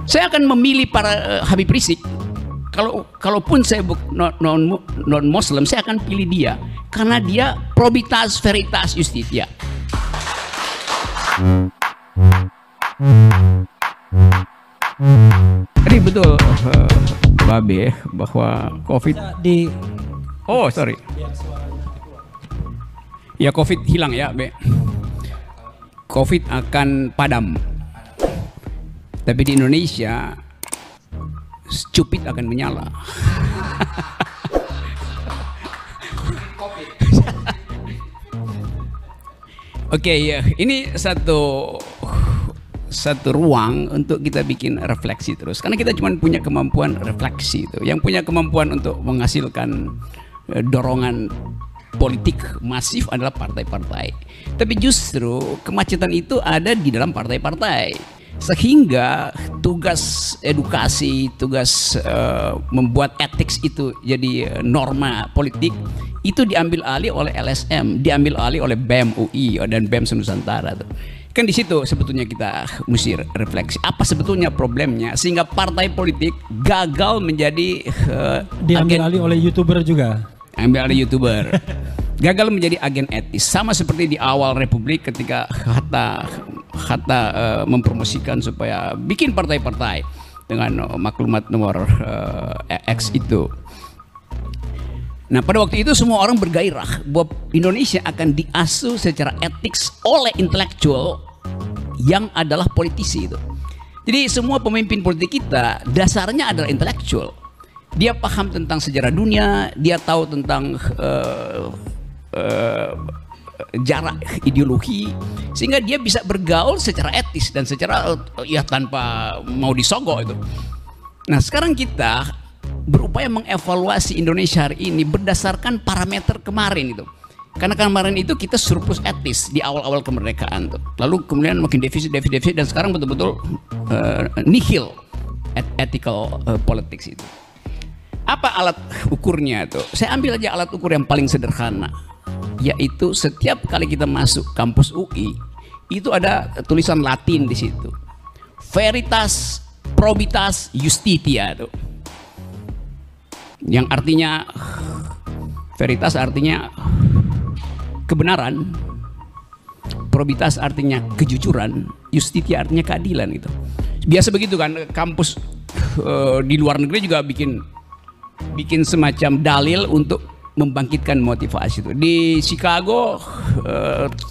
Saya akan memilih para Habib Rizik. Kalaupun saya non Muslim, saya akan pilih dia karena dia probitas veritas justitia. Jadi betul Babe bahwa COVID oh sorry ya, COVID hilang ya Be. COVID akan padam, tapi di Indonesia stupid akan menyala. Oke, ya, ini satu ruang untuk kita bikin refleksi terus. Karena kita cuma punya kemampuan refleksi itu. Yang punya kemampuan untuk menghasilkan dorongan politik masif adalah partai-partai. Tapi justru kemacetan itu ada di dalam partai-partai. Sehingga tugas edukasi, tugas membuat etik itu jadi norma politik itu diambil alih oleh LSM, diambil alih oleh BEM UI dan BEM Nusantara tuh. Kan di situ sebetulnya kita mesti refleksi apa sebetulnya problemnya sehingga partai politik gagal menjadi diambil alih oleh YouTuber juga. Ambil alih YouTuber. Gagal menjadi agen etis, sama seperti di awal Republik ketika Hatta mempromosikan supaya bikin partai-partai dengan maklumat nomor X itu. Nah pada waktu itu semua orang bergairah bahwa Indonesia akan diasuh secara etik oleh intelektual yang adalah politisi itu. Jadi semua pemimpin politik kita dasarnya adalah intelektual. Dia paham tentang sejarah dunia, dia tahu tentang jarak ideologi sehingga dia bisa bergaul secara etis dan secara ya tanpa mau disogok itu. Nah sekarang kita berupaya mengevaluasi Indonesia hari ini berdasarkan parameter kemarin itu. Karena kemarin itu kita surplus etis di awal-awal kemerdekaan tuh. Lalu kemudian makin defisit dan sekarang betul-betul nihil ethical politics itu. Apa alat ukurnya tuh? Saya ambil aja alat ukur yang paling sederhana, yaitu setiap kali kita masuk kampus UI itu ada tulisan Latin di situ, veritas, probitas, justitia tuh, yang artinya veritas artinya kebenaran, probitas artinya kejujuran, justitia artinya keadilan gitu. Biasa begitu kan kampus di luar negeri juga bikin semacam dalil untuk membangkitkan motivasi itu. Di Chicago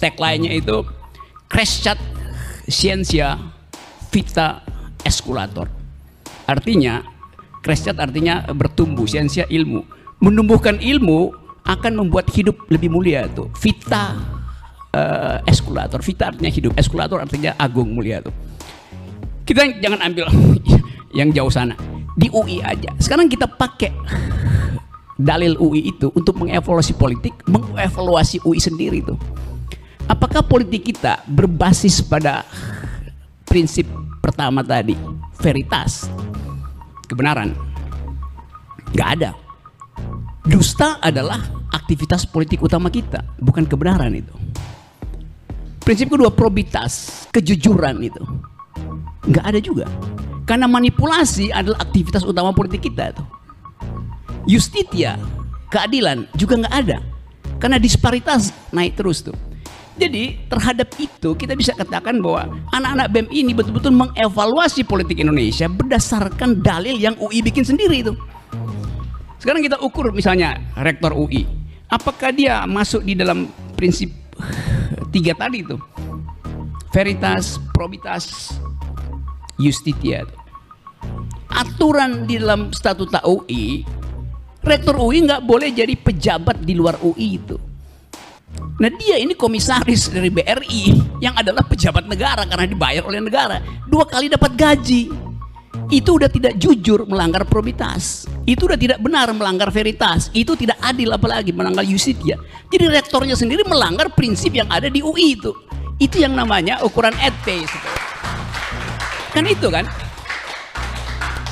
tagline-nya itu Crescat Scientia Vita Esculator. Artinya Crescat artinya bertumbuh, scientia ilmu. Menumbuhkan ilmu akan membuat hidup lebih mulia tuh. Vita Esculator. Vita artinya hidup, Esculator artinya agung, mulia tuh. Kita jangan ambil yang jauh sana. Di UI aja. Sekarang kita pakai dalil UI itu untuk mengevaluasi politik, mengevaluasi UI sendiri itu. Apakah politik kita berbasis pada prinsip pertama tadi, veritas, kebenaran? Nggak ada. Dusta adalah aktivitas politik utama kita, bukan kebenaran itu. Prinsip kedua, probitas, kejujuran itu. Nggak ada juga. Karena manipulasi adalah aktivitas utama politik kita tuh. Justitia, keadilan juga nggak ada. Karena disparitas naik terus tuh. Jadi terhadap itu kita bisa katakan bahwa anak-anak BEM ini betul-betul mengevaluasi politik Indonesia berdasarkan dalil yang UI bikin sendiri itu. Sekarang kita ukur misalnya rektor UI, apakah dia masuk di dalam prinsip tiga tadi itu, veritas, probitas, justitia. Aturan di dalam statuta UI, rektor UI nggak boleh jadi pejabat di luar UI itu. Nah dia ini komisaris dari BRI yang adalah pejabat negara karena dibayar oleh negara, 2 kali dapat gaji. Itu udah tidak jujur, melanggar probitas. Itu udah tidak benar, melanggar veritas. Itu tidak adil, apalagi melanggar justitia. Jadi rektornya sendiri melanggar prinsip yang ada di UI itu. Itu yang namanya ukuran etis. Kan itu kan.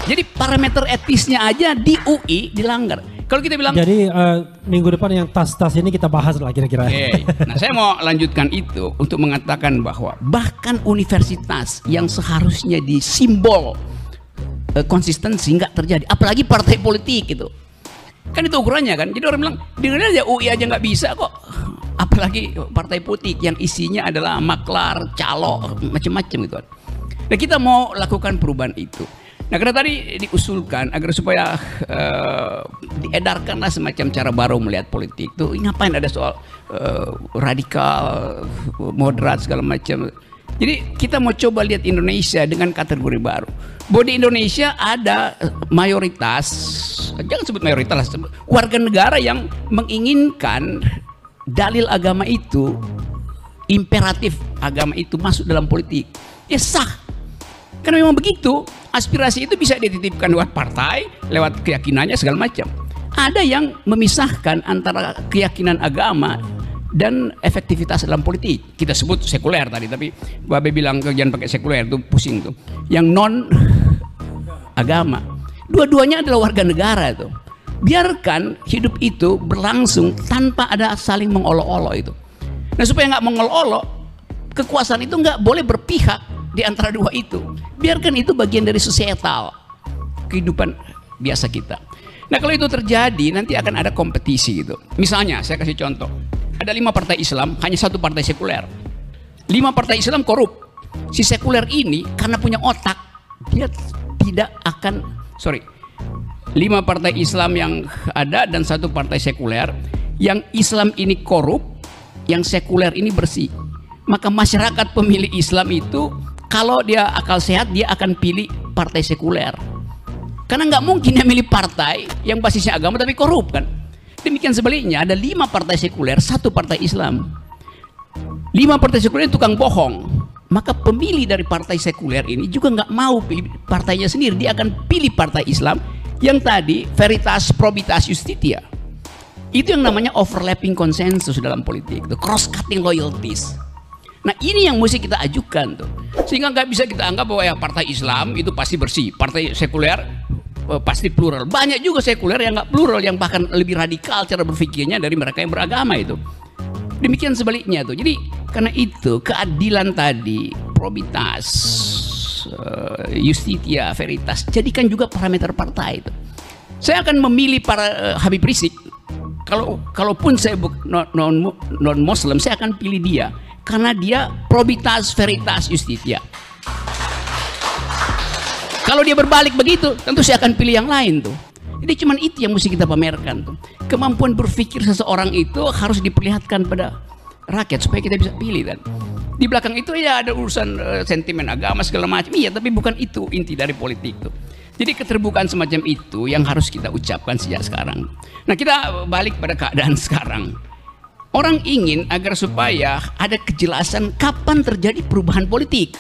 Jadi parameter etisnya aja di UI dilanggar. Kalau kita bilang, jadi minggu depan yang tas-tas ini kita bahas lah kira-kira. Nah saya mau lanjutkan itu untuk mengatakan bahwa bahkan universitas yang seharusnya disimbol konsistensi nggak terjadi, apalagi partai politik gitu. Kan itu ukurannya kan. Jadi orang bilang dengerin aja UI aja nggak bisa kok, apalagi partai politik yang isinya adalah maklar, calo, macam-macam gitu kan. Nah kita mau lakukan perubahan itu. Nah karena tadi diusulkan agar supaya diedarkanlah semacam cara baru melihat politik tuh, ngapain ada soal radikal, moderat segala macam. Jadi kita mau coba lihat Indonesia dengan kategori baru. Bahwa di Indonesia ada mayoritas, jangan sebut mayoritas, warga negara yang menginginkan dalil agama itu, imperatif agama itu masuk dalam politik. Ya sah. Karena memang begitu, aspirasi itu bisa dititipkan lewat partai, lewat keyakinannya segala macam. Ada yang memisahkan antara keyakinan agama dan efektivitas dalam politik. Kita sebut sekuler tadi, tapi Babe bilang jangan pakai sekuler, itu pusing tuh. Yang non agama. Dua-duanya adalah warga negara itu. Biarkan hidup itu berlangsung tanpa ada saling mengolok-olok itu. Nah supaya nggak mengolok-olok, kekuasaan itu nggak boleh berpihak di antara dua itu. Biarkan itu bagian dari societal kehidupan biasa kita. Nah kalau itu terjadi nanti akan ada kompetisi gitu. Misalnya saya kasih contoh, ada 5 partai Islam, hanya 1 partai sekuler. 5 partai Islam korup. Si sekuler ini karena punya otak, dia tidak akan 5 partai Islam yang ada dan 1 partai sekuler. Yang Islam ini korup, yang sekuler ini bersih. Maka masyarakat pemilih Islam itu kalau dia akal sehat, dia akan pilih partai sekuler. Karena nggak mungkin dia milih partai yang basisnya agama tapi korup kan. Demikian sebaliknya, ada 5 partai sekuler, 1 partai Islam. 5 partai sekuler tukang bohong. Maka pemilih dari partai sekuler ini juga nggak mau pilih partainya sendiri. Dia akan pilih partai Islam yang tadi veritas, probitas, justitia. Itu yang namanya overlapping konsensus dalam politik, cross cutting loyalties. Nah ini yang mesti kita ajukan tuh, sehingga nggak bisa kita anggap bahwa ya partai Islam itu pasti bersih, partai sekuler pasti plural. Banyak juga sekuler yang nggak plural, yang bahkan lebih radikal cara berpikirnya dari mereka yang beragama itu. Demikian sebaliknya tuh. Jadi karena itu keadilan tadi, probitas, justitia, veritas, jadikan juga parameter partai itu. Saya akan memilih para Habib Rizik. Kalaupun saya non Muslim, saya akan pilih dia. Karena dia probitas, veritas, justitia. Kalau dia berbalik begitu, tentu saya akan pilih yang lain tuh. Jadi cuman itu yang mesti kita pamerkan tuh. Kemampuan berpikir seseorang itu harus diperlihatkan pada rakyat supaya kita bisa pilih kan. Di belakang itu ya ada urusan sentimen agama segala macam. Iya, tapi bukan itu inti dari politik tuh. Jadi keterbukaan semacam itu yang harus kita ucapkan sejak sekarang. Nah kita balik pada keadaan sekarang. Orang ingin agar supaya ada kejelasan kapan terjadi perubahan politik.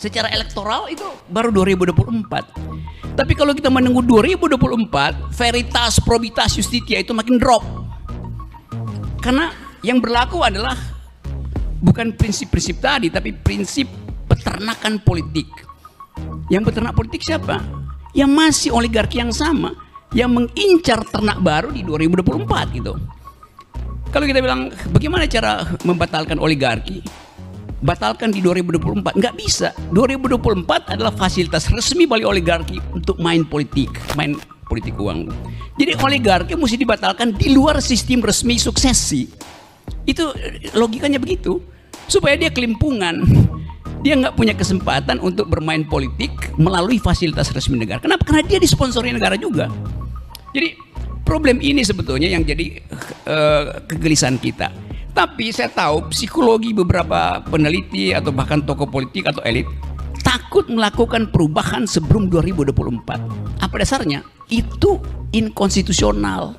Secara elektoral itu baru 2024. Tapi kalau kita menunggu 2024, veritas, probitas, justitia itu makin drop. Karena yang berlaku adalah bukan prinsip-prinsip tadi, tapi prinsip peternakan politik. Yang peternak politik siapa? Yang masih oligarki yang sama, yang mengincar ternak baru di 2024 gitu. Kalau kita bilang bagaimana cara membatalkan oligarki, batalkan di 2024, nggak bisa. 2024 adalah fasilitas resmi bagi oligarki untuk main politik uang. Jadi oligarki mesti dibatalkan di luar sistem resmi suksesi. Itu logikanya begitu, supaya dia kelimpungan. Dia nggak punya kesempatan untuk bermain politik melalui fasilitas resmi negara. Kenapa? Karena dia disponsori negara juga. Jadi problem ini sebetulnya yang jadi kegelisahan kita. Tapi saya tahu psikologi beberapa peneliti atau bahkan tokoh politik atau elit takut melakukan perubahan sebelum 2024. Apa dasarnya? Itu inkonstitusional.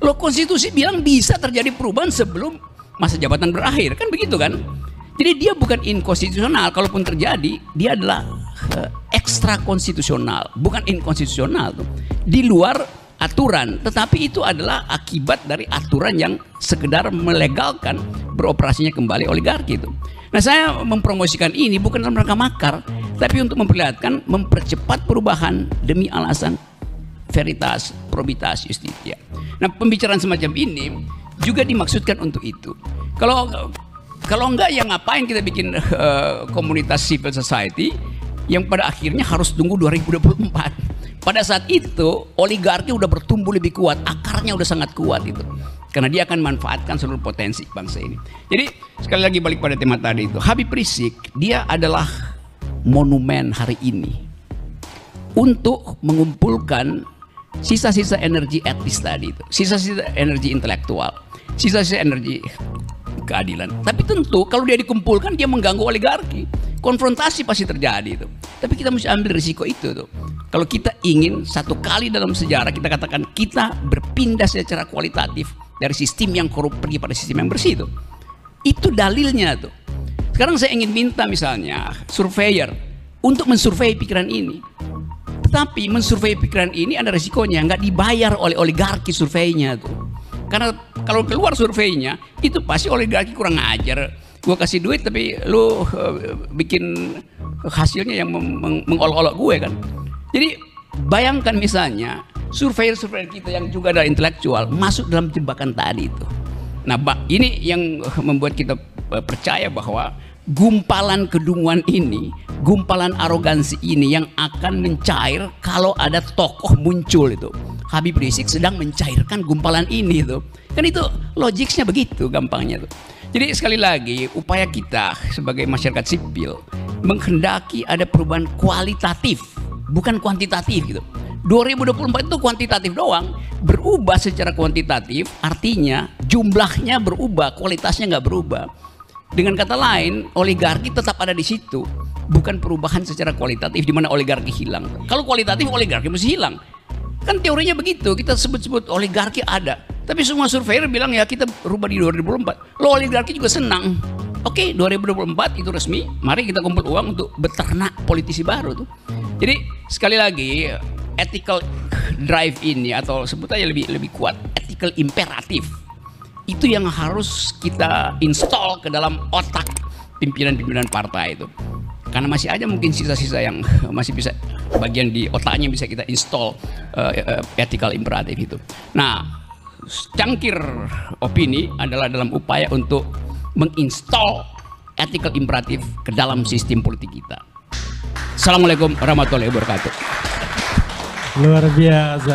Loh, konstitusi bilang bisa terjadi perubahan sebelum masa jabatan berakhir, kan begitu kan? Jadi dia bukan inkonstitusional, kalaupun terjadi dia adalah ekstra konstitusional, bukan inkonstitusional tuh. Di luar aturan, tetapi itu adalah akibat dari aturan yang sekedar melegalkan beroperasinya kembali oligarki itu. Nah saya mempromosikan ini bukan dalam rangka makar, tapi untuk memperlihatkan mempercepat perubahan demi alasan veritas, probitas, justitia. Nah pembicaraan semacam ini juga dimaksudkan untuk itu. Kalau enggak ya ngapain kita bikin komunitas civil society yang pada akhirnya harus tunggu 2024. Pada saat itu oligarki udah bertumbuh lebih kuat, akarnya udah sangat kuat itu, karena dia akan manfaatkan seluruh potensi bangsa ini. Jadi sekali lagi balik pada tema tadi itu, Habib Rizik dia adalah monumen hari ini untuk mengumpulkan sisa-sisa energi etis tadi itu, sisa-sisa energi intelektual, sisa-sisa energi keadilan. Tapi tentu kalau dia dikumpulkan dia mengganggu oligarki, konfrontasi pasti terjadi itu. Tapi kita mesti ambil risiko itu tuh. Kalau kita ingin satu kali dalam sejarah kita katakan kita berpindah secara kualitatif dari sistem yang korup pergi pada sistem yang bersih itu dalilnya tuh. Sekarang saya ingin minta misalnya surveyor untuk mensurvei pikiran ini. Tetapi mensurvei pikiran ini ada resikonya, nggak dibayar oleh oligarki surveinya tuh. Karena kalau keluar surveinya itu pasti oligarki kurang ajar. Gue kasih duit tapi lu bikin hasilnya yang mengolok-olok gue kan. Jadi bayangkan misalnya surveyor-surveyor kita yang juga ada intelektual masuk dalam jebakan tadi itu. Nah ini yang membuat kita percaya bahwa gumpalan kedunguan ini, gumpalan arogansi ini yang akan mencair kalau ada tokoh muncul itu. Habib Rizik sedang mencairkan gumpalan ini itu. Kan itu logiknya begitu gampangnya tuh. Jadi sekali lagi upaya kita sebagai masyarakat sipil menghendaki ada perubahan kualitatif, bukan kuantitatif gitu. 2024 itu kuantitatif doang, berubah secara kuantitatif artinya jumlahnya berubah, kualitasnya nggak berubah. Dengan kata lain, oligarki tetap ada di situ, bukan perubahan secara kualitatif di mana oligarki hilang. Kalau kualitatif oligarki mesti hilang. Kan teorinya begitu, kita sebut-sebut oligarki ada. Tapi semua surveyor bilang ya kita rubah di 2024. Lo oligarki juga senang. Oke, 2024 itu resmi, mari kita kumpul uang untuk beternak politisi baru tuh. Jadi sekali lagi ethical drive ini atau sebut aja lebih kuat, ethical imperatif. Itu yang harus kita install ke dalam otak pimpinan-pimpinan partai itu. Karena masih aja mungkin sisa-sisa yang masih bisa bagian di otaknya bisa kita install ethical imperatif itu. Nah, cangkir opini adalah dalam upaya untuk menginstall ethical imperatif ke dalam sistem politik kita. Assalamualaikum warahmatullahi wabarakatuh. Luar biasa.